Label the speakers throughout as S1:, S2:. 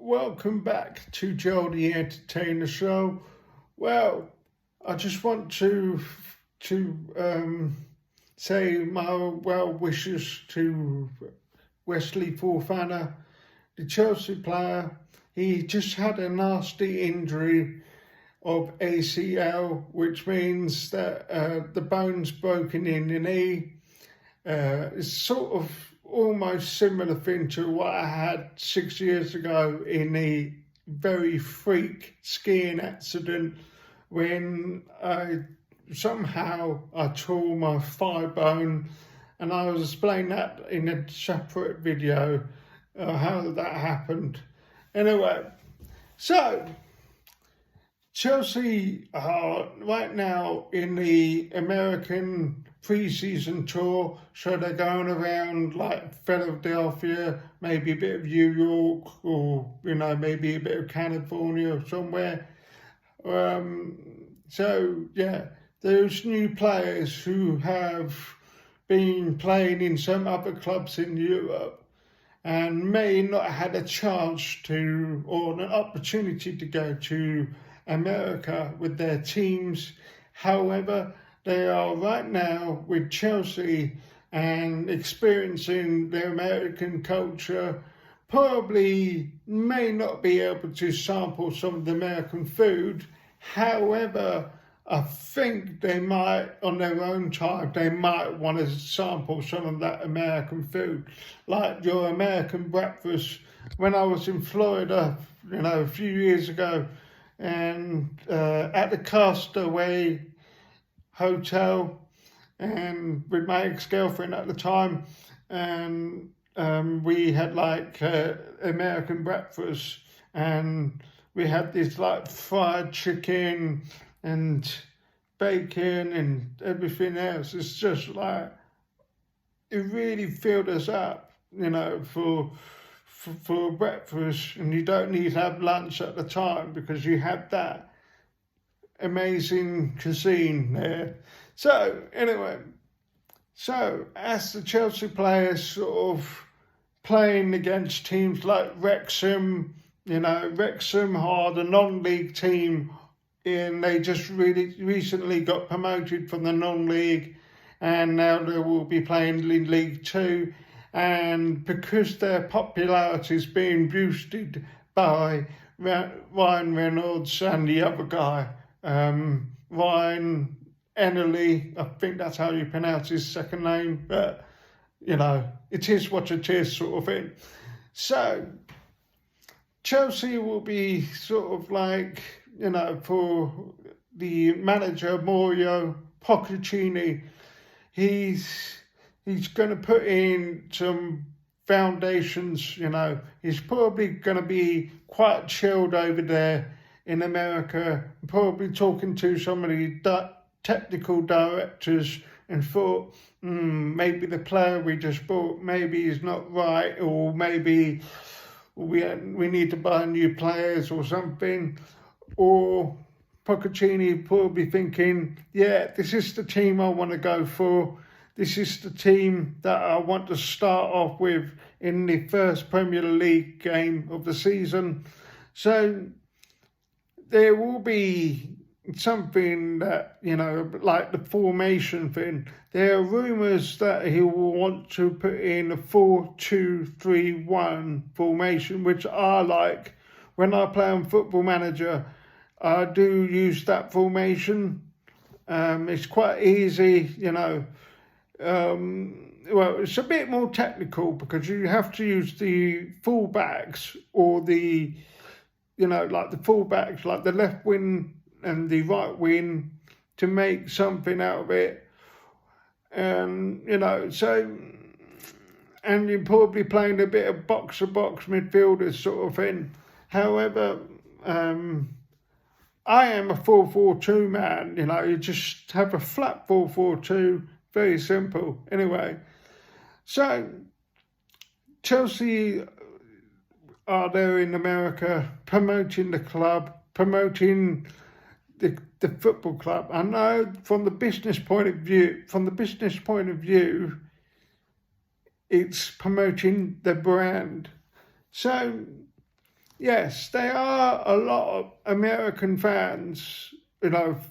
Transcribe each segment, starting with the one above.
S1: welcome back to Joel the Entertainer Show. Well, I just want to say my well wishes to Wesley Fofana, the Chelsea player. He just had a nasty injury of ACL, which means that the bone's broken in the knee. It's sort of almost similar thing to what I had 6 years ago in a very freak skiing accident when I tore my thigh bone, and I was explaining that in a separate video how that happened. Anyway, so Chelsea are right now in the American Preseason tour, so they're going around like Philadelphia, maybe a bit of New York, or maybe a bit of California or somewhere. So yeah, those new players who have been playing in some other clubs in Europe and may not have had a chance to or an opportunity to go to America with their teams. However, they are right now with Chelsea and experiencing the American culture. Probably may not be able to sample some of the American food. However, I think they might, on their own time, they might want to sample some of that American food, like your American breakfast. When I was in Florida, a few years ago, and at the Castaway Hotel, and with my ex-girlfriend at the time, and we had like American breakfast, and we had this like fried chicken and bacon and everything else. It's just like, it really filled us up, for breakfast, and you don't need to have lunch at the time because you have that amazing cuisine there. So anyway, as the Chelsea players sort of playing against teams like Wrexham, Wrexham are the non-league team, and they just really recently got promoted from the non-league, and now they will be playing in League Two. And because their popularity is being boosted by Ryan Reynolds and the other guy, Ryan Ennerly, I think that's how you pronounce his second name, but, it is what it is sort of thing. So, Chelsea will be sort of like, for the manager, Mario Pochettino, he's going to put in some foundations, He's probably going to be quite chilled over there in America, probably talking to some of the technical directors and thought, maybe the player we just bought, maybe he's not right, or maybe we need to buy new players or something. Or Pochettino probably thinking, yeah, this is the team I want to go for. This is the team that I want to start off with in the first Premier League game of the season. So there will be something that, like the formation thing. There are rumours that he will want to put in a 4-2-3-1 formation, which I like. When I play on Football Manager, I do use that formation. It's quite easy, well, it's a bit more technical because you have to use the fullbacks or the fullbacks, like the left wing and the right wing, to make something out of it. And, and you're probably playing a bit of box-to-box midfielders sort of thing. However, I am a 4-4-2 man, you just have a flat 4-4-2, very simple. Anyway, so Chelsea are there in America promoting the club, promoting the football club. I know from the business point of view, it's promoting the brand. So Yes, there are a lot of American fans,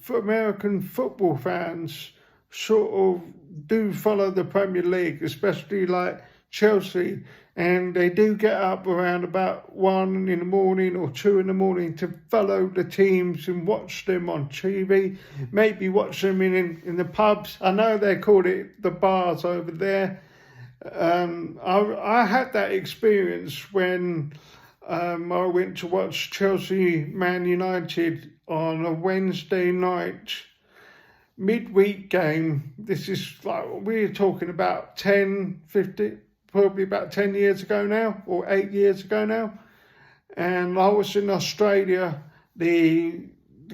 S1: for American football fans, sort of do follow the Premier League, especially like Chelsea, and they do get up around about 1 in the morning or 2 in the morning to follow the teams and watch them on TV, maybe watch them in the pubs. I know they call it the bars over there. I had that experience when I went to watch Chelsea Man United on a Wednesday night midweek game. This is like, we're talking about 10, 50, probably about 10 years ago now, or 8 years ago now. And I was in Australia, the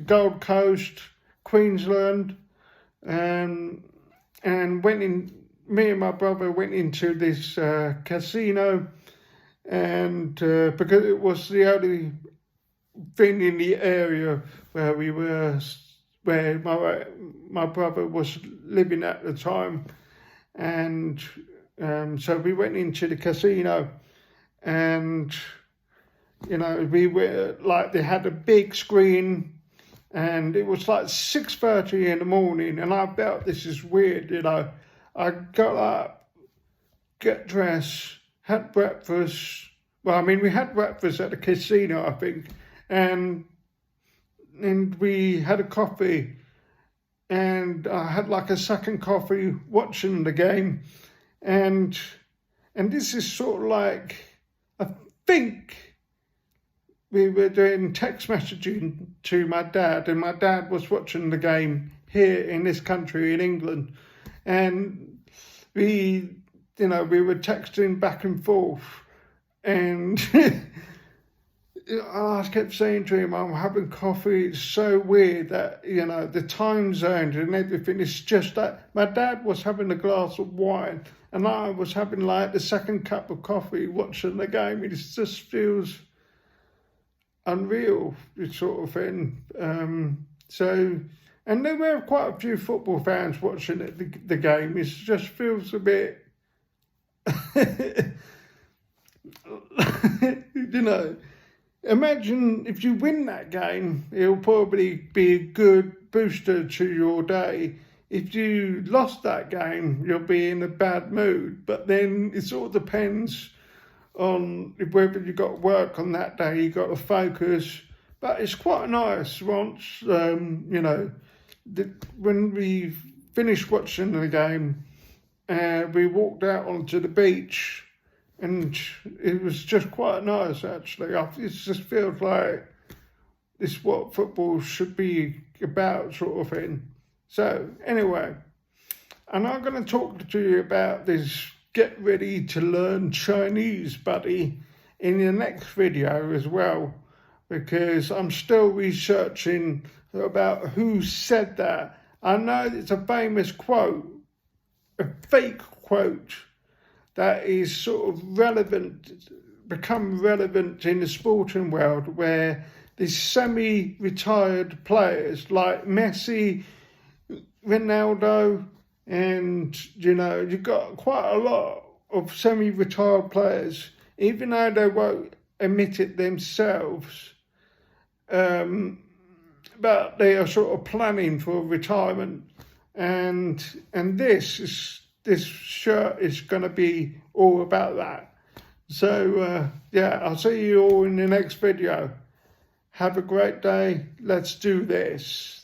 S1: Gold Coast, Queensland, and me and my brother went into this casino, and because it was the only thing in the area where we were, where my brother was living at the time, and so we went into the casino, and we were like, they had a big screen, and it was like 6:30 in the morning, and I felt, this is weird. I got up, get dressed, had breakfast. Well, I mean, we had breakfast at the casino, I think, and we had a coffee, and I had like a second coffee watching the game, and this is sort of like, I think we were doing text messaging to my dad, and my dad was watching the game here in this country, in England, and we were texting back and forth, and I kept saying to him, I'm having coffee. It's so weird that, the time zones and everything. It's just that my dad was having a glass of wine and I was having like the second cup of coffee watching the game. It just feels unreal, this sort of thing. And there were quite a few football fans watching the game. It just feels a bit, imagine if you win that game, it'll probably be a good booster to your day. If you lost that game, you'll be in a bad mood. But then it sort of depends on whether you got work on that day, you got to focus. But it's quite nice once, when we finished watching the game, we walked out onto the beach, and it was just quite nice, actually. It just feels like this is what football should be about, sort of thing. So, anyway, and I'm going to talk to you about this Get Ready to Learn Chinese, buddy, in the next video as well, because I'm still researching about who said that. I know it's a famous quote, a fake quote, that is sort of become relevant in the sporting world, where these semi-retired players like Messi, Ronaldo, and you've got quite a lot of semi-retired players, even though they won't admit it themselves, but they are sort of planning for retirement, and this shirt is going to be all about that. So I'll see you all in the next video. Have a great day. Let's do this.